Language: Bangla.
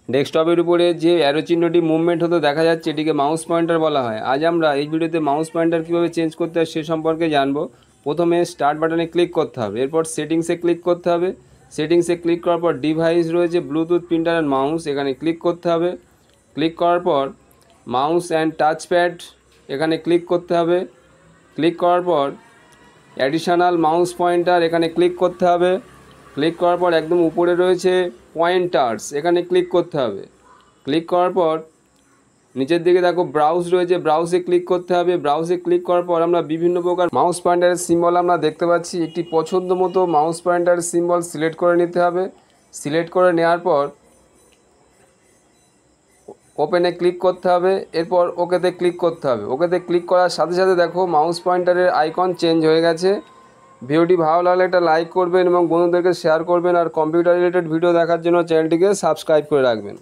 ডেস্কটপের উপরে যে অ্যারো চিহ্নটি মুভমেন্ট হতে দেখা যাচ্ছে এটিকে মাউস পয়েন্টার বলা হয়। আজ আমরা এই ভিডিওতে মাউস পয়েন্টার কীভাবে চেঞ্জ করতে হয় সে সম্পর্কে জানবো। প্রথমে স্টার্ট বাটনে ক্লিক করতে হবে, এরপর সেটিংসে ক্লিক করতে হবে। সেটিংসে ক্লিক করার পর ডিভাইস রয়েছে ব্লুটুথ প্রিন্টার অ্যান্ড মাউস, এখানে ক্লিক করতে হবে। ক্লিক করার পর মাউস অ্যান্ড টাচপ্যাড এখানে ক্লিক করতে হবে। ক্লিক করার পর অ্যাডিশনাল মাউস পয়েন্টার এখানে ক্লিক করতে হবে। ক্লিক করার পর একদম উপরে রয়েছে পয়েন্টার্স, এখানে ক্লিক করতে হবে। ক্লিক করার পর নিচের দিকে দেখো ব্রাউজ রয়েছে, ব্রাউজে ক্লিক করতে হবে। ব্রাউজে ক্লিক করার পর আমরা বিভিন্ন প্রকার মাউস পয়েন্টারের সিম্বল আমরা দেখতে পাচ্ছি। একটি পছন্দ মতো মাউস পয়েন্টারের সিম্বল সিলেক্ট করে নিতে হবে। সিলেক্ট করে নেওয়ার পর ওপেনে ক্লিক করতে হবে, এরপর ওকেতে ক্লিক করতে হবে। ওকেতে ক্লিক করার সাথে সাথে দেখো মাউস পয়েন্টারের আইকন চেঞ্জ হয়ে গেছে। ভিডিওটি ভালো লাগলে একটা লাইক করবেন এবং বন্ধুদেরকে শেয়ার করবেন, আর কম্পিউটার রিলেটেড ভিডিও দেখার জন্য চ্যানেলটিকে সাবস্ক্রাইব করে রাখবেন।